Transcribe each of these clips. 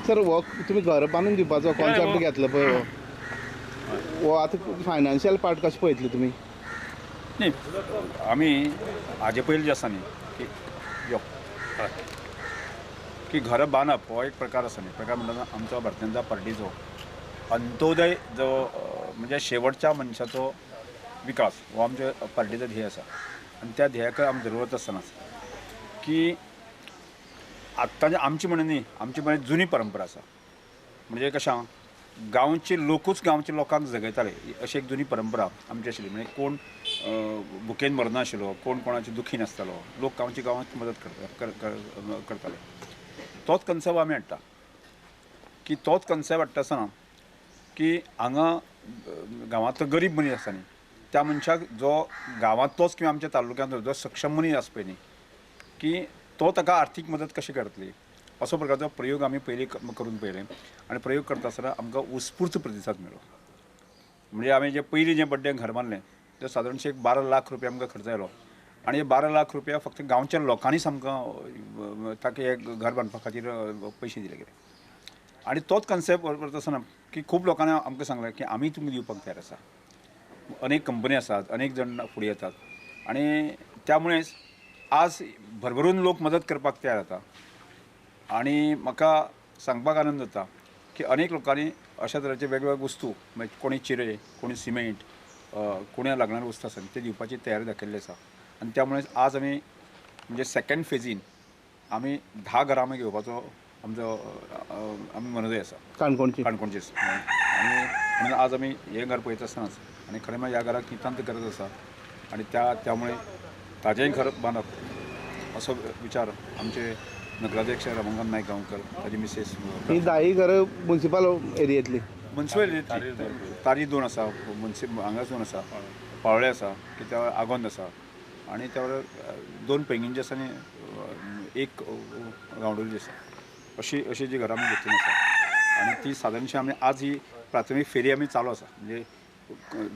Sir हो तुम्ही घर बांदून दिवपाचो कॉन्सेप्ट घेतलो पळय हो आतां फायनान्शियल पार्ट कशें पळयतले तुमी? नाही आम्ही हाजे पयलीं जे आसा न्ही की यो की घरां बांदप हो एक प्रकार आसा न्ही प्रकार म्हणटा आमचो भारतीय जनता पार्टीचो अंत्योदय जो म्हणजे शेवटच्या मनशाचो विकास हो आमच्या पार्टीचो ध्येय आसा आनी त्या ध्येयाक आमी जरुरत आसतना की आत्ताची आमची म्हणून न्ही आमची म्हण जुनी परंपरा आसा म्हणजे कशा गांवचे लोकूच गांवच्या लोकांक जगयताले अशी एक जुनी परंपरा आमची आशिल्ली म्हणजे कोण भुकेन मरनाशिल्लो कोण कोणाची दुखी नासतालो लोक गांवची गांवांत मदत करताले तोच कन्सेप्ट आमी हाडटा की तोच कन्सेप्ट हाडटा आसतना की हांगा गांवांतलो गरीब मनीस आसा न्ही त्या मनशाक जो गांवांतलोच किंवा आमच्या तालुक्यांत जो सक्षम मनीस आसा पळय न्ही की तो ताका आर्थीक मदत कशी करतली असो प्रकारचो प्रयोग आमी पयलीं करून पळयले आनी प्रयोग करता आसतना आमकां उत्स्फूर्त प्रतिसाद मेळ्ळो म्हणजे आमी जे पयलीं जें बड्डेक घर बांदलें तें सादारणशे एक 12 लाख रुपया आमकां खर्च आयलो आनी हे 12 लाख रुपया फक्त गांवच्या लोकांनीच आमकां ताका एक घर बांदपा खातीर पयशे दिले गेले आनी तोच कन्सेप्ट करता आसतना की खूब लोकांनी आमकां सांगलें की आमी तुमकां दिवपाक तयार आसा अनेक कंपनी आसात अनेक जण फुडें येतात आनी त्यामुळेच आज भरभरून लोक मदत करपाक तयार जाता आनी म्हाका सांगपाक आनंद जाता की अनेक लोकांनी अशा तरेचे वेगवेगळे वस्तू म्हणजे कोणी चिरे कोणी सिमेंट कोण्या लागणाऱ्यो वस्तू आसा ते दिवपाची तयारी दाखयल्ली आसा आनी त्यामुळे आज आमी म्हणजे सेकंड फेजीन आमी 10 घरां आमी घेवपाचो आमचो आमी मनोदय आसा काणकोणचेच आनी म्हणून आज आमी हें घर पळयता आसतनाच आनी खरें म्हळ्यार ह्या घराक नितांत गरज आसा आनी त्यामुळे ताजेंय घर बांदप असो विचार आमचे नगराध्यक्ष रमाकांत नायक गांवकर ताजी मिसेस ही 10 घरां मुन्सिपल एरियेंतली मुन्सिपल तारी 2 आसा हांगा 2 आसा पाळोळे आसा की त्या आगोंद आसा आनी त्या बरोबर 2 पेंगीणचे आसा आनी एक गांवडोळी आसा अशी जी घरां आमी घेतली आसा आनी ती सादारणशी आमी आज ही प्राथमीक फेरी आमी चालू आसा म्हणजे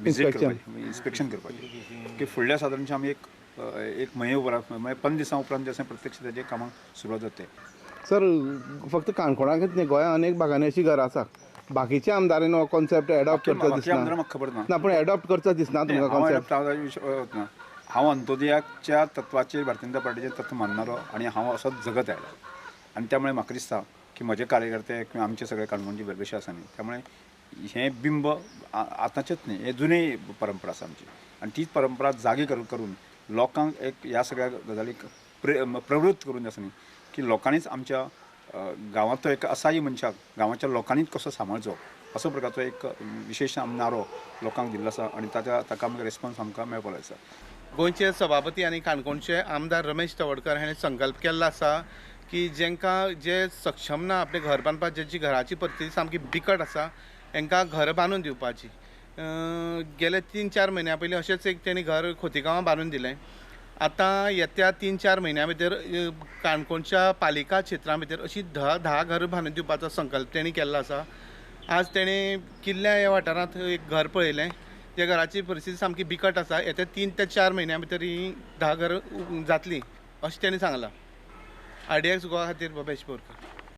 विजीट करपाची इन्स्पेक्शन करपाची की फुडल्या सादारणशी आमी एक म्हयने उपरांत म्हणजे 15 दिसां उपरांत जे आसा प्रत्यक्ष तेजे कामाक सुरवात जाता सर फक्त काणकोणाकच न्ही गोंया अनेक भागांनी अशी घरां आसा बाकीच्या आमदारांनी हो कॉन्सेप्ट एडॉप्ट करता दिसना म्हाका खबर ना पूण एडॉप्ट करता दिसना तुमकां कॉन्सेप्ट हांव अंत्योदयाच्या तत्वाचेर भारतीय जनता पार्टीचें तत्व मानणारो आनी हांव असोच जगत आयला आनी त्यामुळे म्हाका दिसता की म्हजे कार्यकर्ते किंवा आमचे सगळे काणकोणचे वेगवेगळे आसा न्ही त्यामुळे हें बिंब आतांचेच न्ही हे जुनी परंपरा आसा आमची आनी तीच परंपरा जागी करून लोकांक एक ह्या सगळ्या गजालीक प्रवृत्त करून आसा न्ही की लोकांनीच आमच्या गांवांतलो एक असाही मनशाक गांवाच्या लोकांनीच कसो सांबाळचो असो प्रकारचो एक विशेश नारो लोकांक दिल्लो आसा आनी ताका आमकां रिस्पॉन्स आमकां मेळपाक आसा गोंयचे सभापती आनी काणकोणचे आमदार रमेश तवडकर हाणें संकल्प केल्लो आसा की जेंकां जे सक्षम ना आपलें घर बांदपाक जेंची घराची परिस्थिती सामकी बिकट आसा हांकां घर बांदून दिवपाची गेले 3-4 म्हयन्या पयलीं अशेंच एक तेणी घर खोतीगांवां बांदून दिलें आतां येत्या 3-4 म्हयन्या भितर काणकोणच्या पालिका क्षेत्रा भितर अशी 10 घरां बांदून दिवपाचो संकल्प तेणी केल्लो आसा आज तेणी किल्ल्या ह्या वाठारांत एक घर पळयलें त्या घराची परिस्थिती सामकी बिकट आसा येत्या 3 ते 4 म्हयन्या भितर ही 10 घरां जातलीं अशें तेणी सांगलां. IDX गोवा खातीर भूपेश बोरकर.